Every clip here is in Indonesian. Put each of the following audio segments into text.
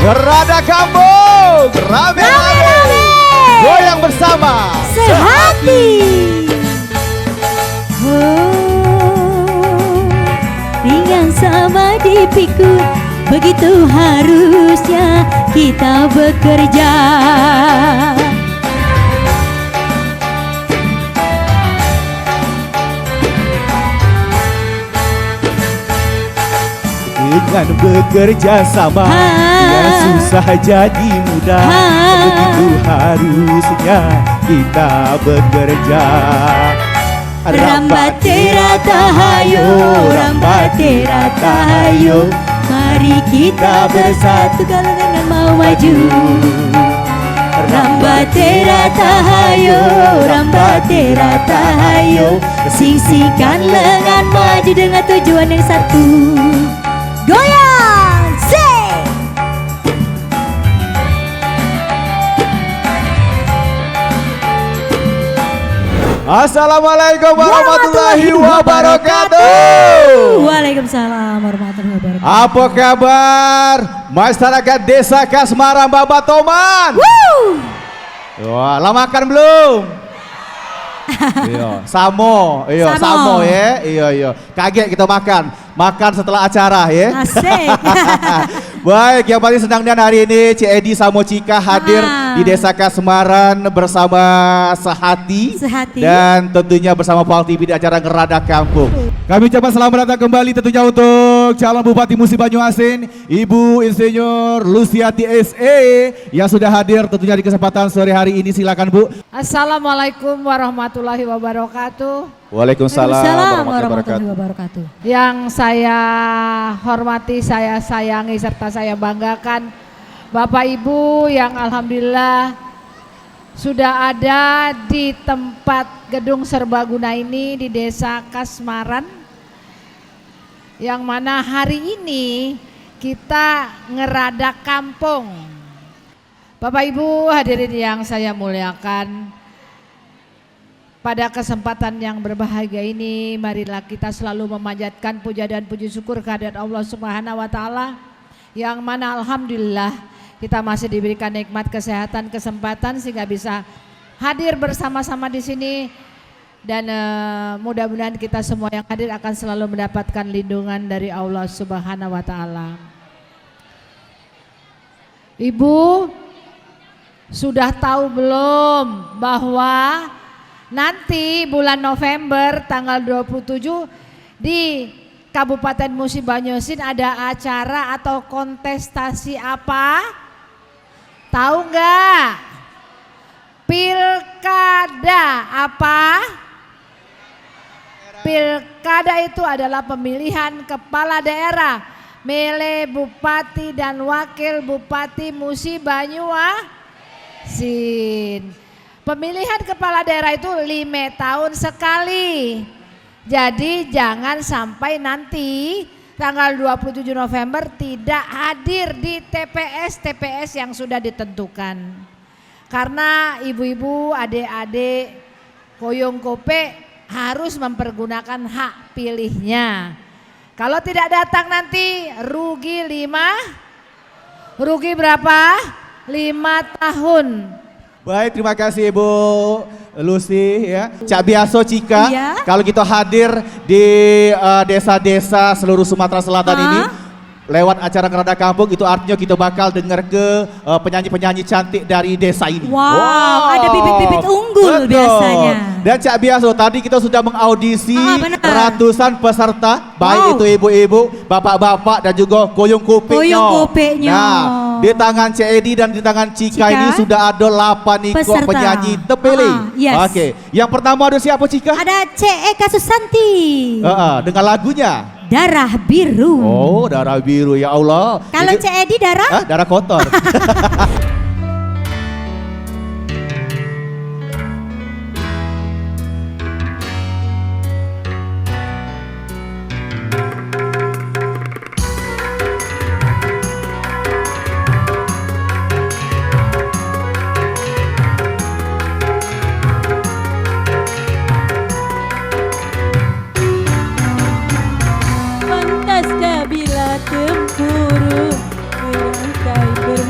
Gerada Kampung, rame-rame, goyang bersama, sehati. Ringan sama dipikul, begitu harusnya kita bekerja. Dengan bekerja sama, biar susah jadi mudah. Begitu harusnya kita bekerja. Rambatera tahayo, rambatera tahayo, mari kita bersatu kalau dengan mau maju. Rambatera tahayo, rambatera tahayo, sing-singkan lengan maju dengan tujuan yang satu. Goyang, sing! Assalamualaikum warahmatullahi wabarakatuh. Waalaikumsalam warahmatullahi wabarakatuh. Apa kabar masyarakat desa Kasmaran Babatoman? Wah, lah makan belum? Iya, samo ya. Iya. Kaget kita makan setelah acara ya. Asik. Baik, yang paling senang dan hari ini Cik Edi sama Cika hadir di Desa Kasmaran bersama Sehati. Dan tentunya bersama Pal TV di acara Gerada Kampung. Kami ucapkan selamat datang kembali tentunya untuk calon Bupati Musi Banyuasin, Ibu Insinyur Luciati SE yang sudah hadir tentunya di kesempatan sore hari ini. Silakan Bu. Assalamualaikum warahmatullahi wabarakatuh. Waalaikumsalam warahmatullahi wabarakatuh. Yang saya hormati, saya sayangi serta saya banggakan Bapak Ibu yang alhamdulillah sudah ada di tempat gedung serbaguna ini di Desa Kasmaran, yang mana hari ini kita ngerada kampung. Bapak Ibu hadirin yang saya muliakan, pada kesempatan yang berbahagia ini, marilah kita selalu memanjatkan puja dan puji syukur kehadirat Allah Subhanahu wa Ta'ala, yang mana alhamdulillah kita masih diberikan nikmat kesehatan, kesempatan sehingga bisa hadir bersama-sama di sini, dan mudah-mudahan kita semua yang hadir akan selalu mendapatkan lindungan dari Allah Subhanahu wa Ta'ala. Ibu sudah tahu belum bahwa nanti bulan November tanggal 27 di Kabupaten Musi Banyuasin ada acara atau kontestasi apa? Tahu nggak? Pilkada apa? Pilkada itu adalah pemilihan kepala daerah, milih bupati dan wakil bupati Musi Banyuasin. Pemilihan kepala daerah itu 5 tahun sekali. Jadi jangan sampai nanti tanggal 27 November tidak hadir di TPS yang sudah ditentukan. Karena ibu-ibu, adik-adik, koyong kope harus mempergunakan hak pilihnya. Kalau tidak datang nanti rugi rugi berapa? 5 tahun. Baik, terima kasih Ibu Lucy ya. Cak Biaso Cika, iya. Kalau kita hadir di desa-desa seluruh Sumatera Selatan ini lewat acara Gerada Kampung, itu artinya kita bakal dengar ke penyanyi-penyanyi cantik dari desa ini. Wow, ada bibit-bibit unggul. Betul. Biasanya. Dan Cak Biaso, tadi kita sudah mengaudisi ratusan peserta, baik itu ibu-ibu, bapak-bapak dan juga koyong kopeknya. Nah, di tangan Cik Edi dan di tangan Cika ini sudah ada 8 ikut penyanyi terpilih. Yes. Oke, yang pertama ada siapa Cika? Ada C.E. Susanti. Dengan lagunya Darah Biru. Oh, Darah Biru, ya Allah. Kalau Cik Edi darah? Darah kotor. Pantaskah bila tempurung merangkai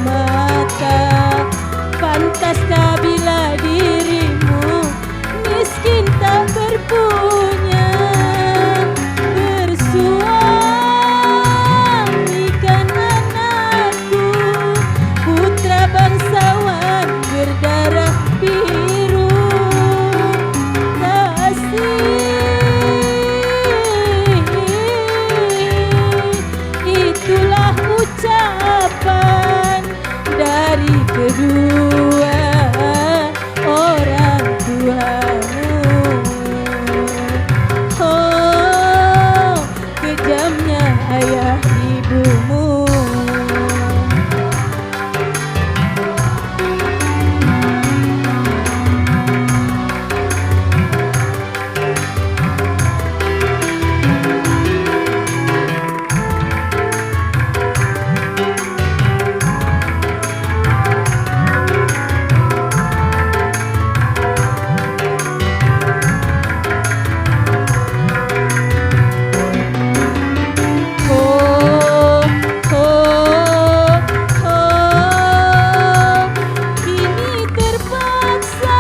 kedua orang tuamu. Oh, kejamnya ayah ibumu. Kini terpaksa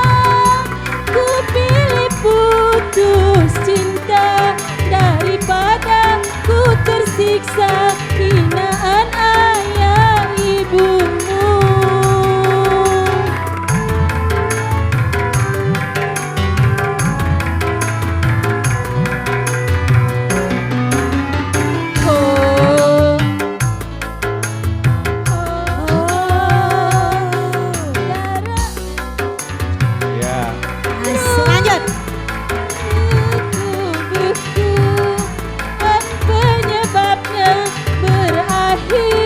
ku pilih putus cinta daripada ku tersiksa hinaan ayah ibumu. Oh, Ya. Lanjut. buku penyebabnya berakhir.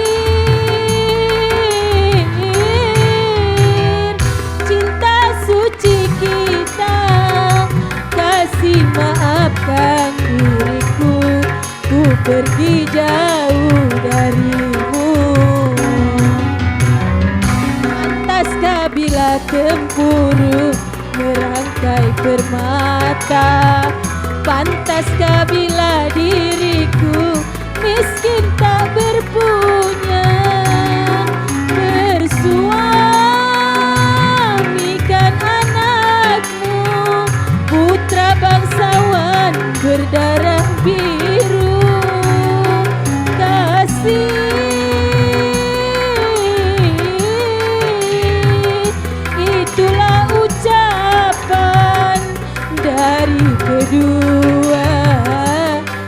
Cinta suci kita, kasih maafkan diriku, ku pergi jauh darimu. Pantaskah bila tempuru merangkai permata? Pantaskah bila diriku miskin tak berpunya? Bersuamikan anakmu, putra bangsawan berdarah biru. Itulah ucapan dari kedua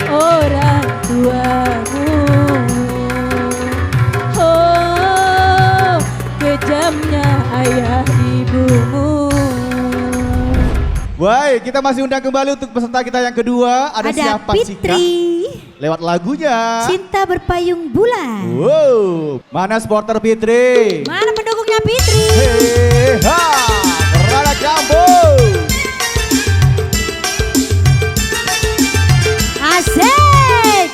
orang tuamu. Oh, kejamnya ayah ibumu. Baik, kita masih undang kembali untuk peserta kita yang kedua. Ada siapa Cika? Fitri. Lewat lagunya. Cinta berpayung bulan. Wow, mana supporter Fitri? Mana pendukungnya Fitri? Hei, ha, Rada Jambu. Asik.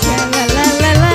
Shalalala.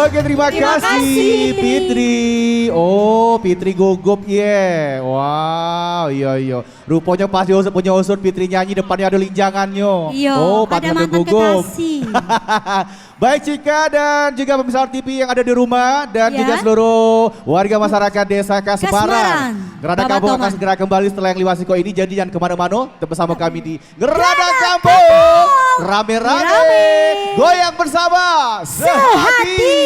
Oke, terima kasih kasih. Fitri. Oh, Fitri gugup ya. Wow, iya. Rupanya pas punya unsur Fitri nyanyi depannya ada linjangannya. Iya, Oh, ada patut mantan gugup. kekasih. Baik Cika dan juga pemirsa TV yang ada di rumah dan Ya. juga seluruh warga masyarakat Desa Kasemaran. Kasemaran. Gerada Bapak Kampung akan Toman. segera kembali setelah yang Liwasiko ini, jadi jangan kemana-mana, tetap bersama kami di Gerada Kampung. Kampung. Rame-rame, Rame. goyang bersama Sehati.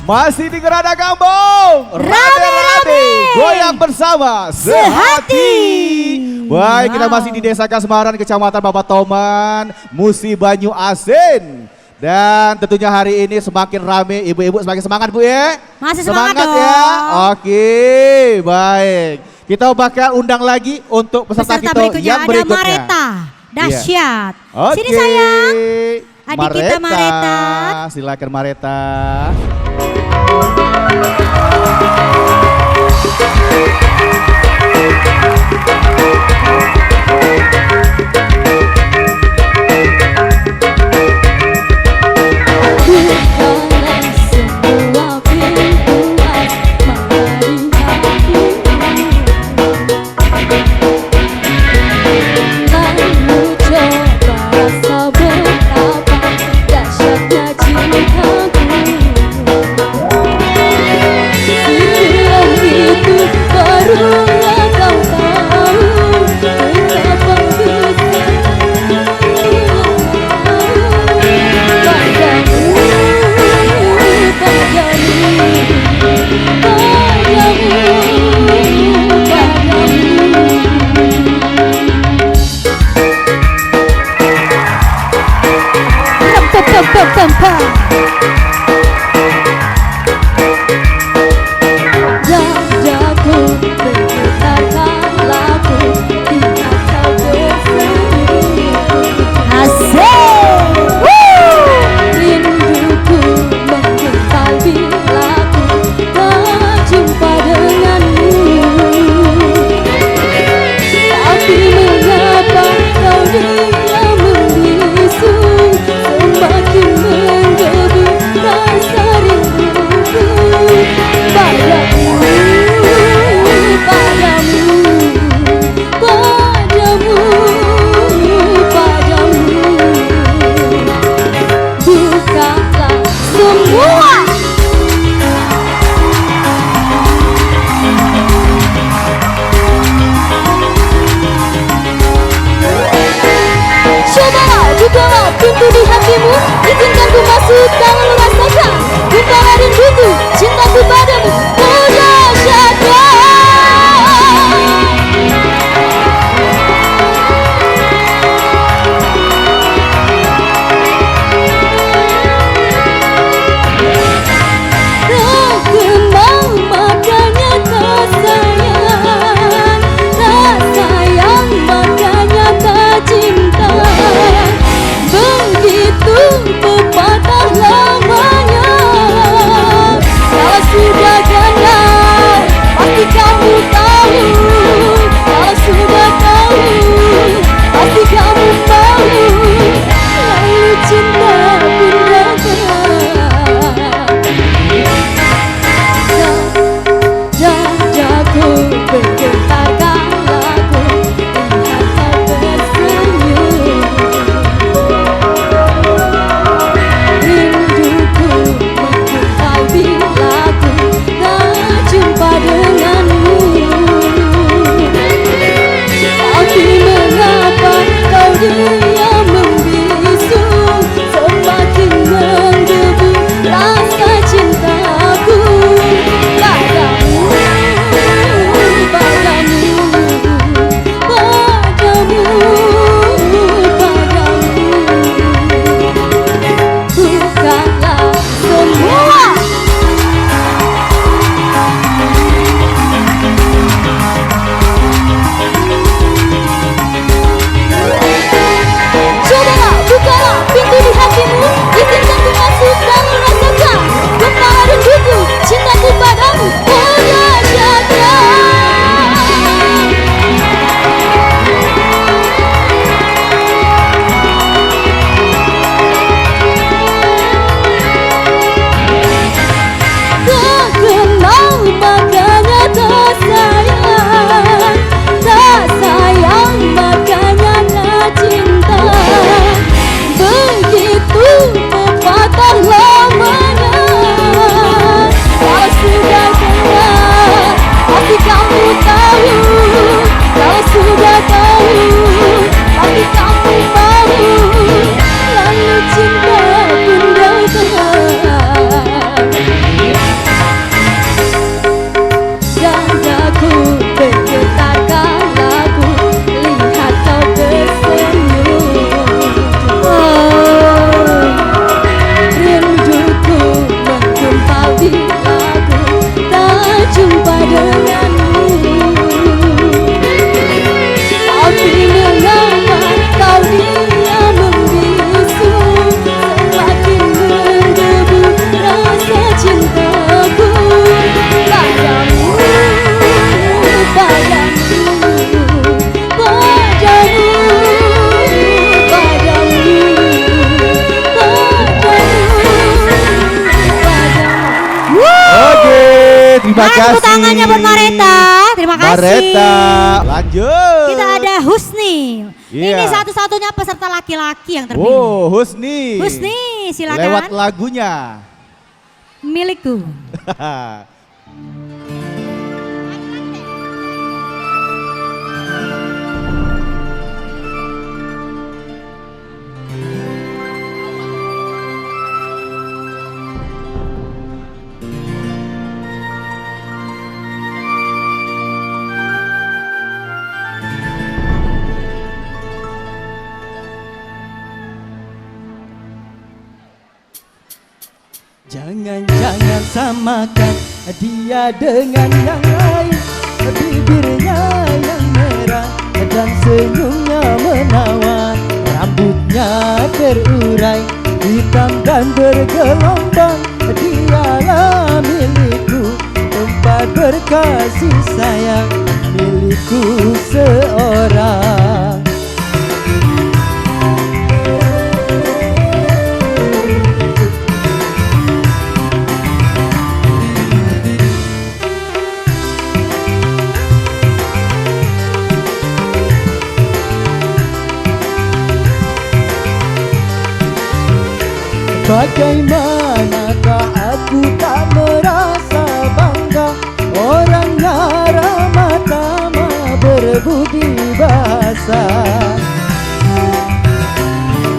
Masih di Gerada Kampung, Rame-rame. goyang bersama Sehati. Baik, kita masih di Desa Kasemaran, Kecamatan Bapak Toman, Musi Banyu Asin. Dan tentunya hari ini semakin rame, ibu-ibu semakin semangat Bu ya. Masih semangat ya. dong. Oke, baik. Kita bakal undang lagi untuk peserta kita berikutnya yang ada berikutnya. Mareta. Dahsyat. Oke. Sini sayang. Adik kita Mareta. Silakan Mareta. Bukalah semua pintu, mari hatimu. Lalu coba rasa betapa dahsyatnya cintaku. sayang, tak sayang makanya tak cinta. Begitu patah lamanya. Kau sudah dengar, pasti kamu tahu. Kau sudah tahu, pasti kamu mau. Lalu cinta pun datang. Dan aku bergetarkan lagu, lihat kau tersenyum. Rinduku menggumpal di lagu, tak jumpa denganmu. Tapi mengapa kau diam membisu, semakin menggebu rasa cintaku padamu, padamu, padamu, padamu, padamu. Oke, terima Nah, kasih. tepuk tangannya buat Mareta. Terima kasih. Mareta, lanjut. Kita ada Husni. Iya. Ini satu-satunya peserta laki-laki yang terpilih. Oh, Husni. Husni, silakan. Lewat lagunya. Milikku. Jangan-jangan samakan dia dengan yang lain. Bibirnya yang merah dan senyumnya menawan. Rambutnya terurai, hitam dan bergelombang. Dialah milikku, tempat berkasih sayang, milikku seorang. Bagaimanakah aku tak merasa bangga, orangnya ramah tamah berbudi bahasa.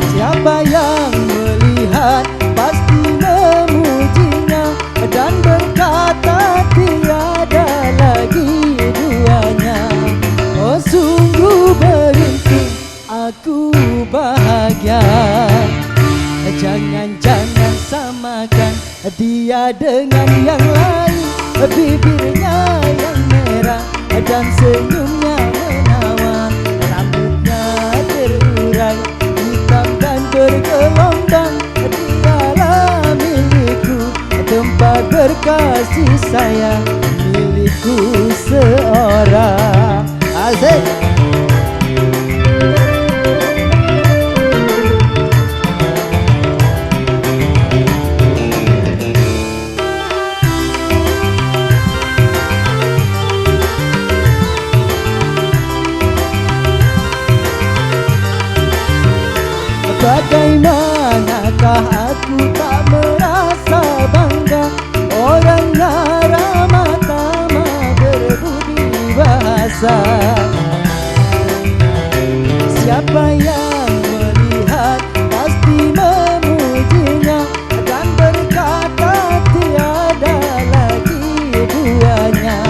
Siapa yang melihat pasti memujinya dan berkata tiada lagi duanya. Oh sungguh beruntung, aku bahagia. Jangan-jangan samakan dia dengan yang lain. Bibirnya yang merah dan senyumnya menawan. Rambutnya terurai, hitam dan bergelombang. Dialah milikku, tempat berkasih sayang, milikku seorang. Asik. Bagaimanakah aku tak merasa bangga, orangnya ramah tamah berbudi bahasa. Siapa yang melihat pasti memujinya dan berkata tiada lagi duanya.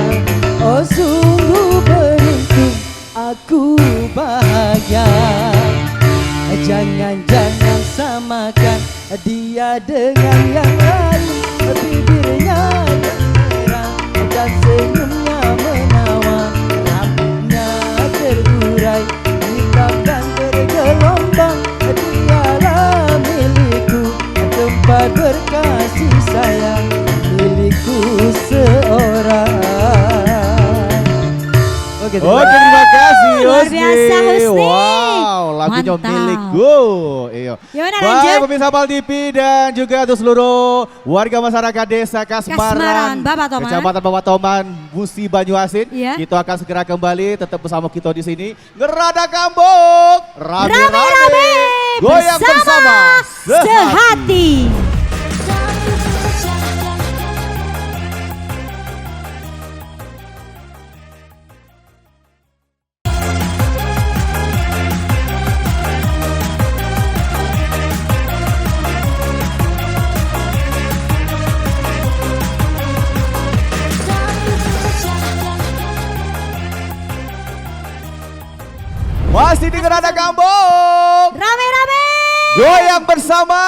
Oh sungguh beruntung, aku bahagia. Jangan-jangan samakan dia dengan yang lain. Bibirnya yang merah dan senyumnya menawan. Rambutnya terurai, hitam dan bergelombang. Dialah milikku, tempat berkasih sayang, milikku seorang. Oke, terima kasih Luar Husni. biasa Husni. Wow, lagu lagunya Mantap. Milikku. Iya. Gimana, Baik lanjut? pemirsa Pal TV dan juga untuk seluruh warga masyarakat Desa Kasmaran, Kasmaran, Bapak Toman. Kecamatan Bapak Toman, Musi Banyuasin. Iya. Kita akan segera kembali tetap bersama kita di sini. Ngerada Kambok, Rame-rame goyang bersama sehati. Masih di Ngerada Kambok. Rame-rame. Goyang bersama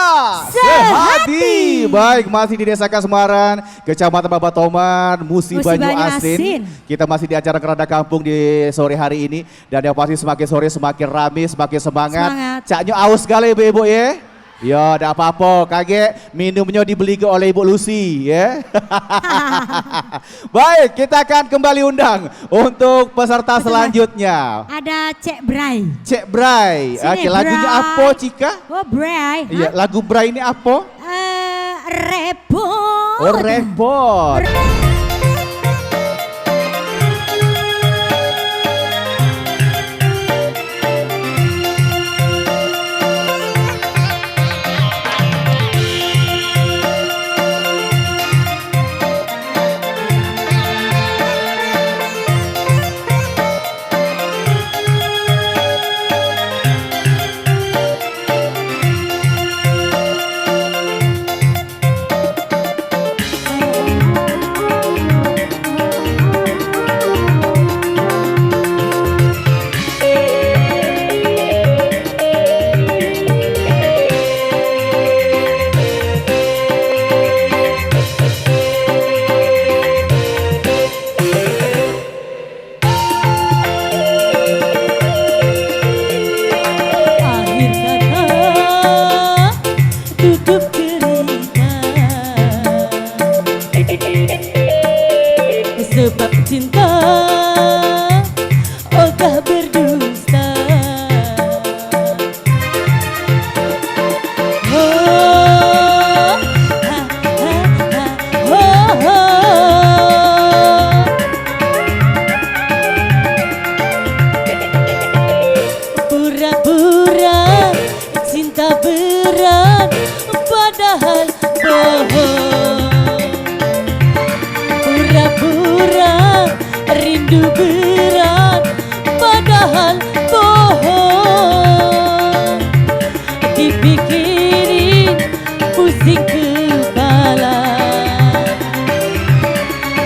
Sehati. Baik, masih di Desa Kasmaran, Kecamatan Babatoman, Musi Musi Banyuasin. Banyuasin. Kita masih di acara Kerada Kampung di sore hari ini. Dan yang pasti semakin sore semakin rame, semakin semangat. Caknya aus sekali ibu-ibu ya. Ya, tidak apa-apa, kaget minumnya dibeli oleh Ibu Lucy ya. Baik, kita akan kembali undang untuk peserta selanjutnya. Ada Cek Bray. Cek Bray. Sini, Oke, lagunya Bray. apa, Cika? Oh, Bray. Iya, lagu Bray ini apa? Repot. Oh, repot. Akhir kata tutup cerita, sebab cinta ogah berdusta. Oh, ha, ha, ha, oh, oh. Pura-pura cinta berat padahal bohong. Pura-pura rindu berat padahal bohong. Dipikirin pusing kepala,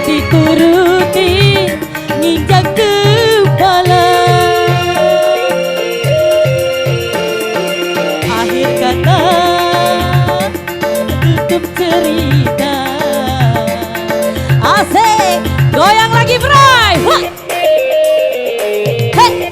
diturutin nginjak kepala. Akhir kata tutup cerita. Asik, goyang lagi Bray. Wah. Hey.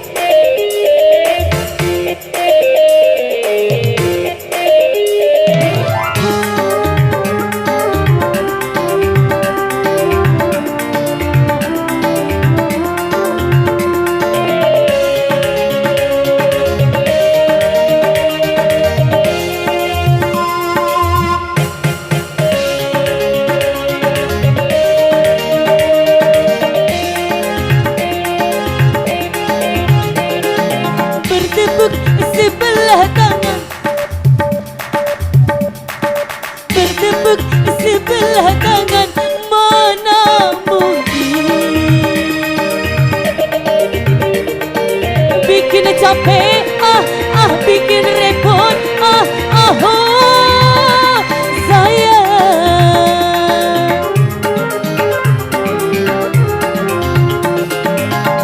Bertepuk sebelah tangan, bertepuk sebelah tangan, mana mungkin bikin capek, bikin repot, oh, sayang.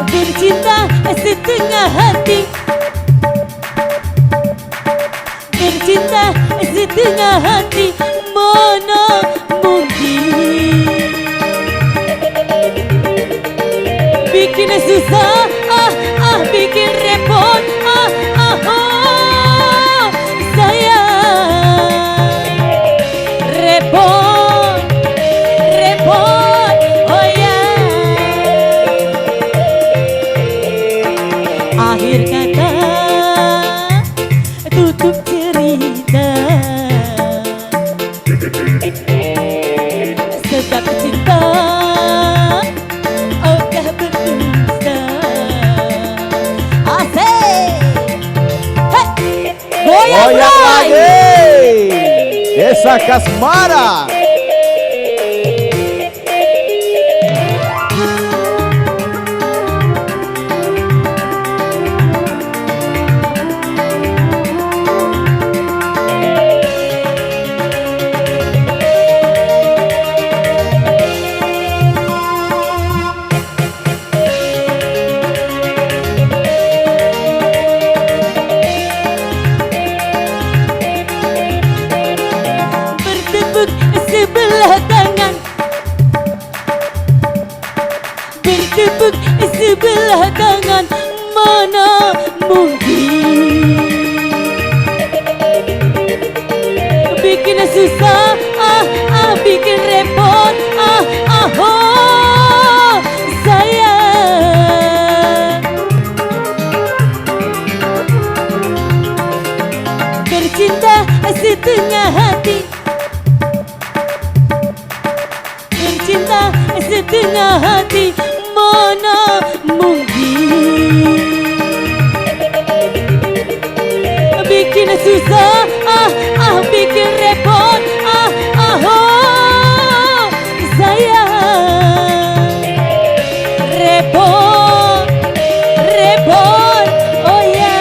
Bercinta setengah hati, bercinta setengah hati, mana mungkin bikin susah, bikin repot, oh, sayang. Repot, repot, oh ya. Akhir kata Saka Semarang. Bertepuk sebelah tangan, bertepuk sebelah tangan, mana mungkin bikin susah, bikin repot, oh sayang. Bercinta setengah hati, bercinta setengah hati, mana mungkin bikin susah, bikin repot, oh sayang. Repot, repot, oh ya.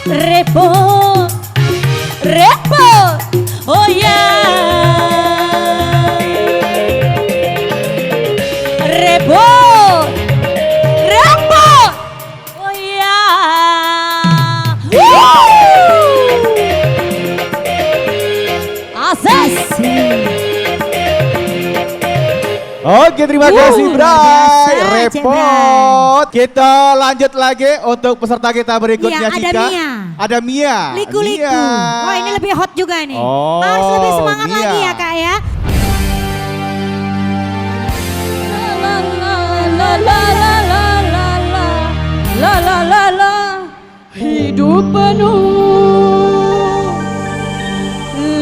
Repot, repot, oh ya. Repot, repot, oh ya. Asas. Oke, terima kasih luar Bray. biasa, Cek Repot. Kita lanjut lagi untuk peserta kita berikutnya, Iya, ada Cika. Mia. Ada Mia. Liku-liku. Mia. Wah, ini lebih hot juga nih. Oh, Harus lebih semangat Mia. lagi ya, Kak ya. La la la la la la la la la la la. Hidup penuh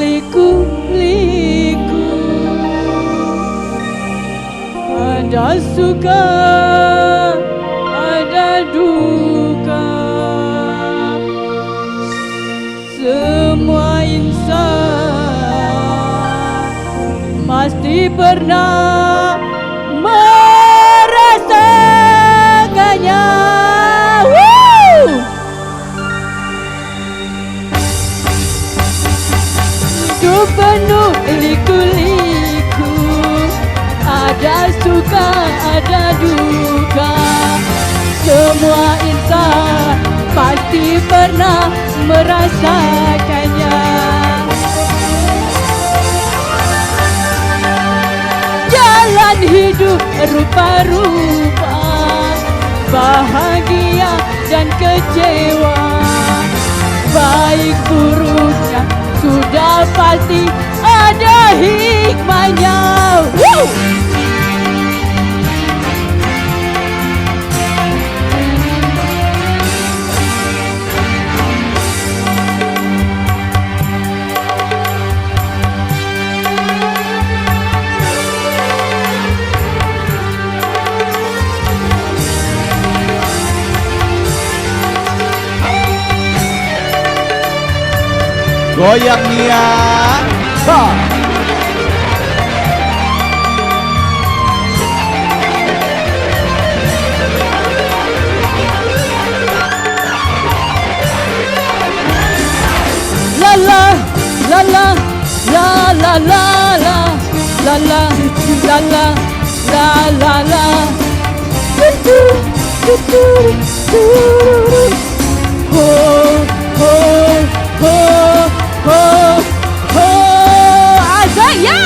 liku-liku, ada suka, ada duka. Semua insan pasti pernah merasakannya. Woo! Hidup penuh liku-liku, ada suka, ada duka. Semua insan pasti pernah merasakannya. Jalan hidup rupa-rupa, bahagia dan kecewa, baik buruknya sudah pasti ada hikmahnya. Woo! Goyang Mia. Ha. La la la la la la la la la la la la la la la. Ho ho ho ho ho. Asal yo.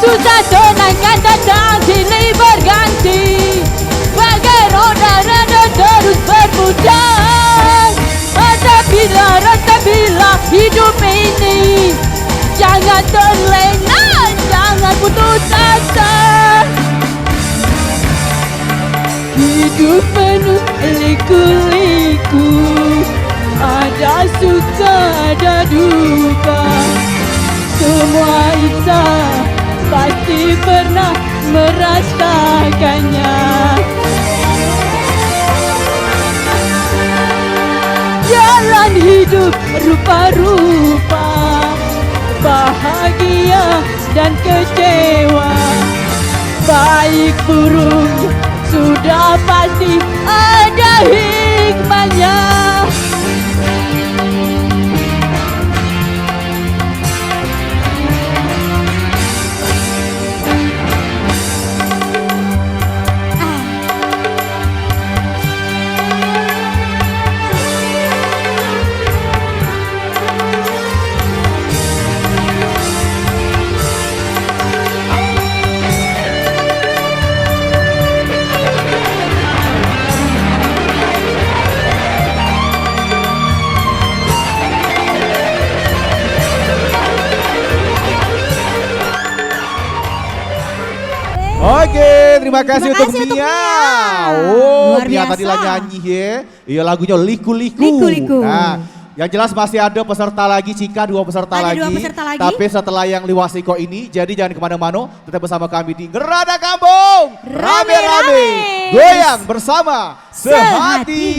Susah senangnya datang silih berganti, bagai roda-roda terus berputar. Rasa bila hidup ini, jangan terlena, jangan putus asa. Hidup penuh liku-liku, ada suka ada duka. Semua insan pasti pernah merasakannya. Jalan hidup rupa-rupa, bahagia dan kecewa, baik buruk sudah pasti ada hikmahnya. Oke, terima kasih untuk kasih untuk Mia. Mia. Oh, Luar Mia biasa. tadi lah nyanyi ya. Iya, lagunya Liku-liku. Liku-liku. Nah, yang jelas masih ada peserta lagi, Cika, dua peserta Ada lagi. dua peserta lagi. Tapi setelah yang Liwasiko ini, jadi jangan kemana-mana, tetap bersama kami di Ngerada Kampung. Rame-rame, goyang bersama sehati.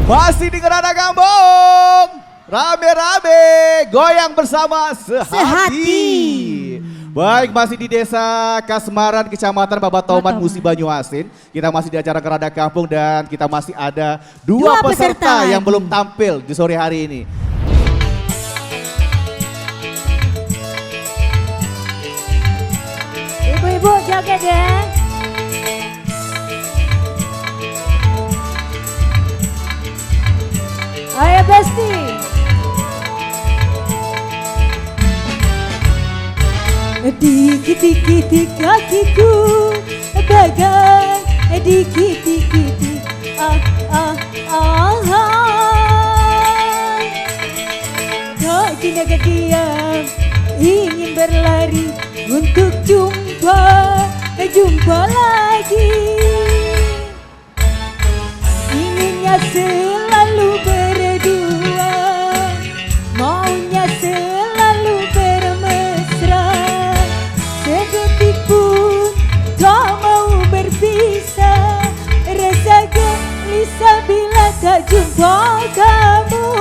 Masih di Ngerada Kampung, rame-rame, goyang bersama sehati. Baik, masih di Desa Kasmaran, Kecamatan Babatoman, Musi Banyuasin. Kita masih di acara Ngerada Kampung dan kita masih ada dua peserta yang belum tampil di sore hari ini. Ibu-ibu jaga deh. Ayo Besti. Dikit-dikit kakiku bagai dikit-dikit kaki naga diam ingin berlari untuk jumpa lagi. Inginnya selalu berdua, maunya selalu bermesra. Sedetik pun tak mau berpisah, rasa gelisah bila tak jumpa kamu.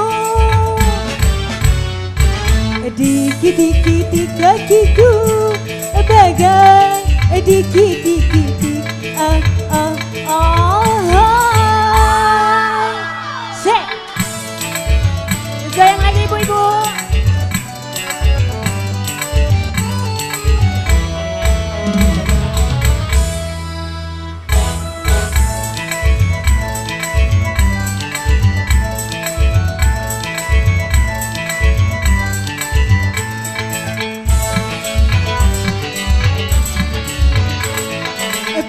Dikit-dikit kakiku bagai dikit-dikit Sek. Goyang lagi ibu-ibu.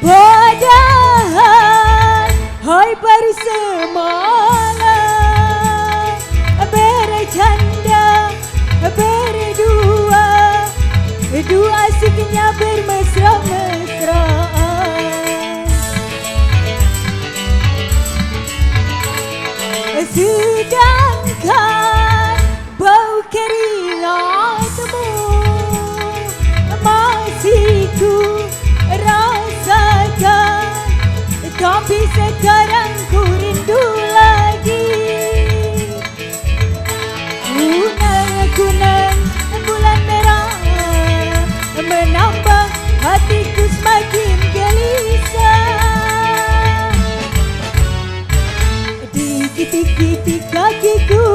Padahal hai baru semalam bercanda berdua, dua asiknya bermesra-mesraan. Sedangkan bau keringatmu masih ku rasakan, tapi sekarang ku rindu lagi. Kunang-kunang bulan merah menambah hatiku semakin gelisah. Dikit-dikit kakiku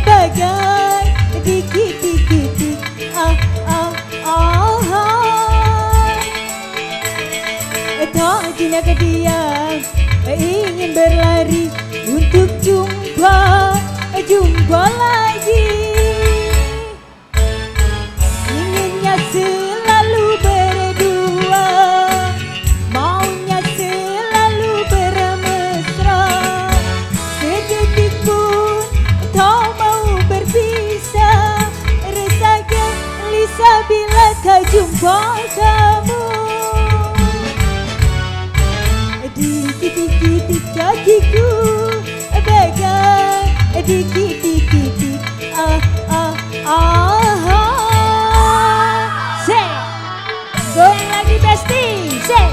bagai dikit-dikit tak jenak diam ingin berlari untuk jumpa lagi. kamu. Dikit-dikit kakiku bagai dikit-dikit Say, goyang lagi Besti. Say.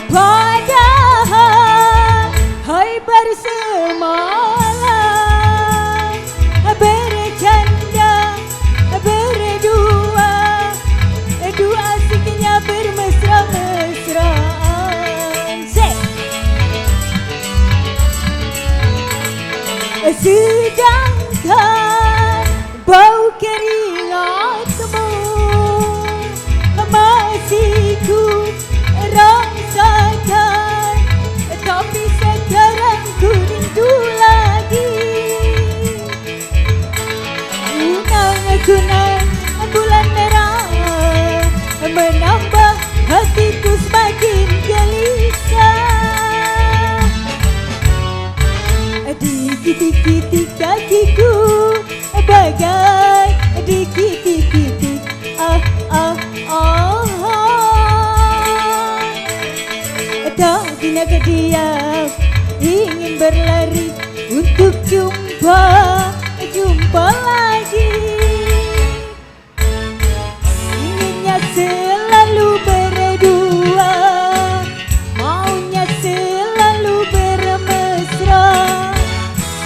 Padahal hai baru semalam bercanda berdua, dua asiknya bermesra-mesraan. Sedangkan bau keringatmu masih ku rasakan, tapi sekarang ku rindu lagi. Kunang-kunang bulan merah menambah hatiku semakin gelisah. Dikit-dikit kakiku bagai dikit-dikit tak naga diam ingin berlari untuk jumpa lagi. Inginnya selalu berdua, maunya selalu bermesra.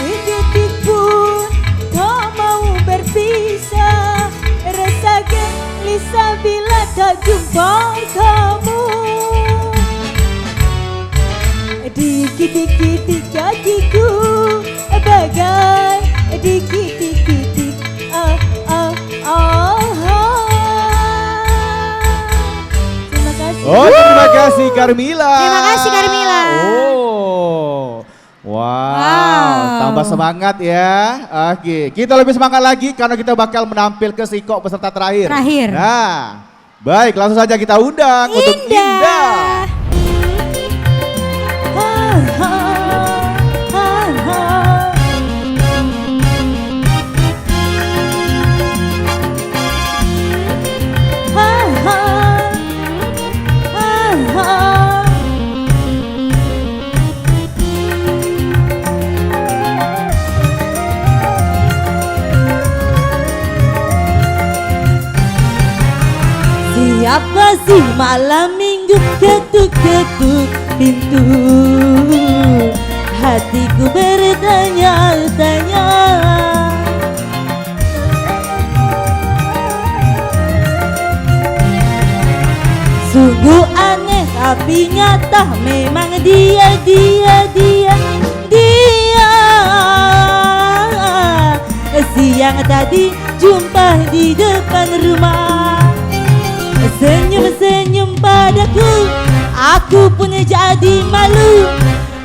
Sedetik pun tak mau berpisah, rasa gelisah bila tak jumpa kamu. Dikit-dikit kakiku bagai dikit-dikit Terima kasih. Oh, terima kasih Carmila. Terima kasih, Carmila. Oh. Wow, tambah semangat ya. Oke, kita lebih semangat lagi karena kita bakal menampilkan Siko peserta terakhir. Nah, baik, langsung saja kita undang untuk Indah. Siapa sih malam minggu ketuk-ketuk pintu? Hatiku bertanya-tanya. Sungguh aneh tapi nyata, memang dia siang tadi jumpa di depan rumah. Senyum-senyum padaku, aku pun jadi malu.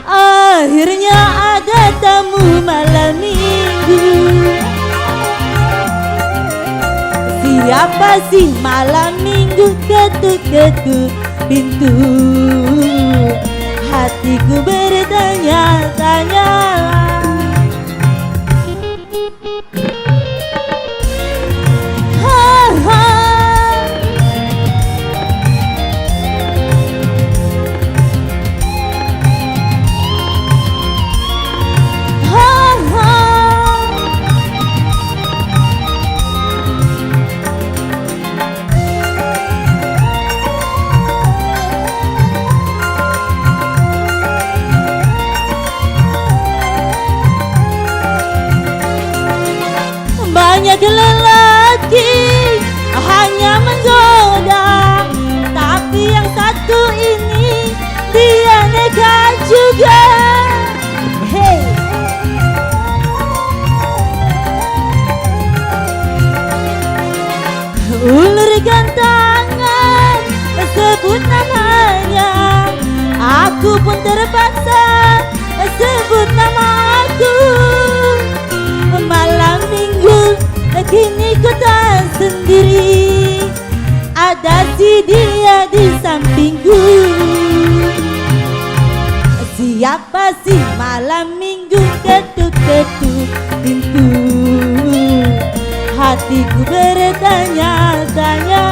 Akhirnya ada tamu malam minggu. Siapa sih malam minggu ketuk-ketuk pintu? Hatiku bertanya-tanya. Banyak lelaki hanya menggoda, tapi yang satu ini dia nekat juga. Hey. Ulurkan tangan, sebut namanya. Aku pun terpaksa sebut nama aku. si dia di sampingku. Siapa sih malam minggu ketuk-ketuk pintu? Hatiku bertanya-tanya.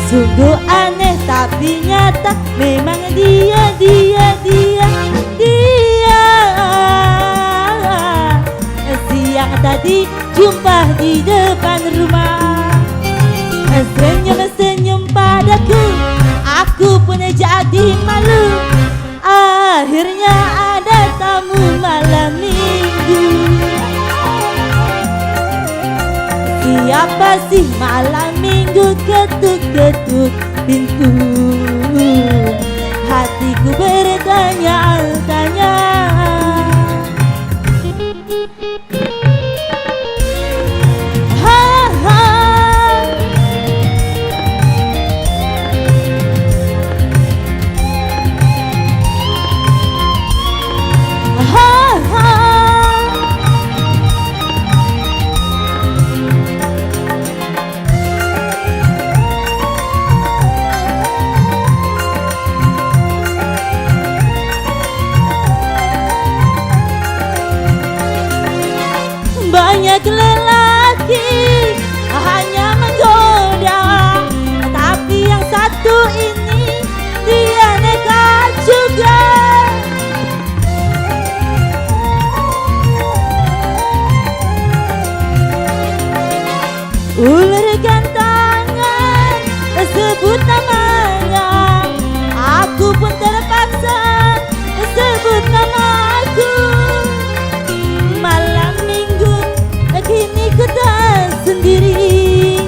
Sungguh aneh tapi nyata, memang dia siang tadi jumpa di depan rumah, senyum-senyum padaku, aku pun jadi malu. Akhirnya ada tamu malam minggu. Siapa sih malam minggu ketuk-ketuk pintu? Hatiku bertanya-tanya. Ha, ha. Ha, ha. Banyak lelaki hanya menggoda, tapi yang satu ini dia nekat juga. Ulurkan tangan, sebut namanya. Aku pun terpaksa sebut namaku. Malam minggu kini ku tak sendiri,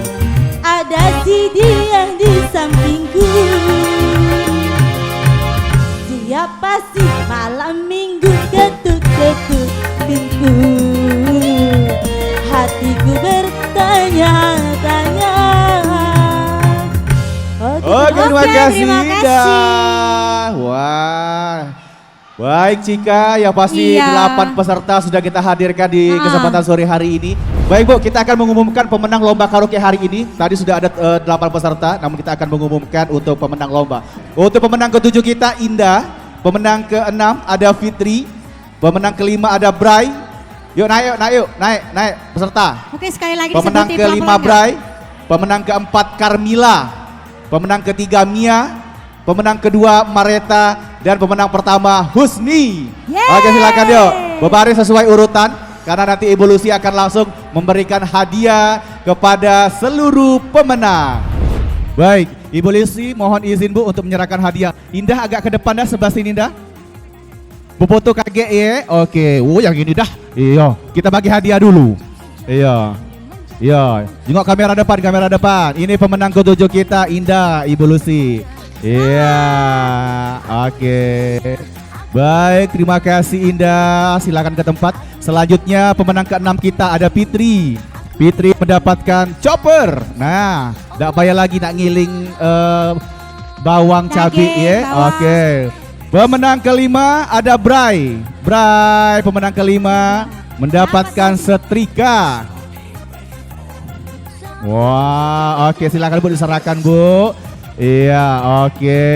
ada si dia di sampingku. Siapa sih malam minggu ketuk-ketuk pintu? Hatiku bertanya-tanya. Oke, terima kasih. terima kasih. Dah. Wah. Baik Cika, yang pasti Iya. 8 peserta sudah kita hadirkan di kesempatan sore hari ini. Baik Bu, kita akan mengumumkan pemenang lomba karaoke hari ini. Tadi sudah ada 8 peserta, namun kita akan mengumumkan untuk pemenang lomba. Untuk pemenang ke-7 kita Indah, pemenang ke-6 ada Fitri, pemenang ke-5 ada Bray. Yuk naik peserta. Oke, sekali lagi Pemenang disebutin ke-5 pelan-pelan, Bray, pemenang ke-4 Carmila, pemenang ke-3 Mia, pemenang kedua Mareta, dan pemenang pertama Husni. Yeay. Oke, silakan yuk berbaris sesuai urutan karena nanti Evolusi akan langsung memberikan hadiah kepada seluruh pemenang. Baik, Evolusi mohon izin Bu untuk menyerahkan hadiah. Indah agak ke depan dah, sebelah sini Indah. Bu foto kaget ya. Oke, yang ini dah. Iya, kita bagi hadiah dulu. Iya. Iya, tengok kamera depan. Ini pemenang ke-7 kita, Indah Evolusi. Iya, oke. Baik, terima kasih Indah. Silakan ke tempat. Selanjutnya pemenang ke-6 kita ada Fitri. Fitri mendapatkan chopper. Nah, tidak payah lagi nak ngiling bawang cabai ya. Oke. Pemenang ke-5 ada Bray. Bray pemenang ke-5 mendapatkan setrika. Wah, oke, silakan Bu diserahkan Bu. Iya, oke,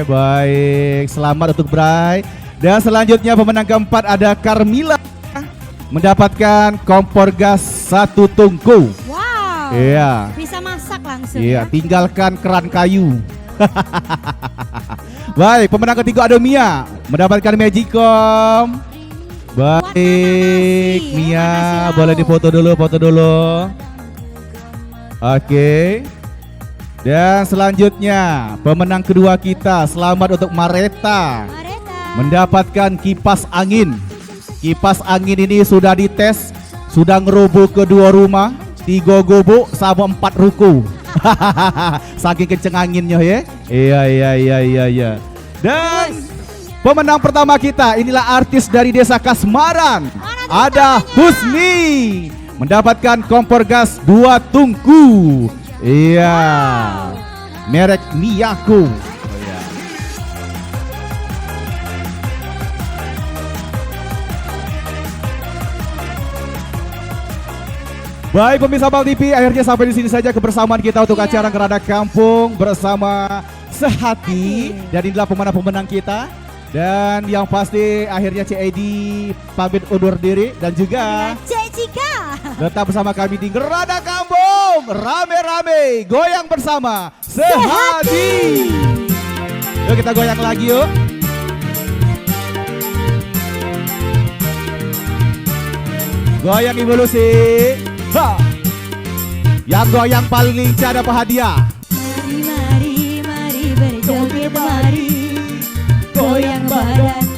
baik. Selamat untuk Bray. Dan selanjutnya pemenang ke-4 ada Carmila, mendapatkan kompor gas 1 tungku. Wow. Iya. Bisa masak langsung. Iya, Ya. tinggalkan keran kayu. Baik, pemenang ketiga ada Mia, mendapatkan Magicom. Baik, nasi, Mia, nasi boleh lauk. difoto dulu. Oke. Dan selanjutnya pemenang kedua kita, selamat untuk Mareta, Mareta. mendapatkan kipas angin. Kipas angin ini sudah dites, sudah ngerubuh kedua rumah, 3 gubuk sama 4 ruko. Saking kenceng anginnya ya. Iya. Dan pemenang pertama kita, inilah artis dari Desa Kasmaran. Ada Husni, mendapatkan kompor gas 2 tungku. Iya. Merek Miyako. Baik pemirsa Pal TV, akhirnya sampai di sini saja kebersamaan kita untuk acara Ngerada Kampung bersama Sehati. Dan inilah pemenang-pemenang kita. Dan yang pasti akhirnya CED pamit undur diri dan juga Cik Cika. tetap bersama kami di Ngerada Kampung. Rame-rame, goyang bersama Sehati. Yuk kita goyang lagi yuk. Goyang Ibu Lucy. Ha. Yang goyang paling lincah dapat hadiah. Mari, mari, mari berjoget mari. Goyang badan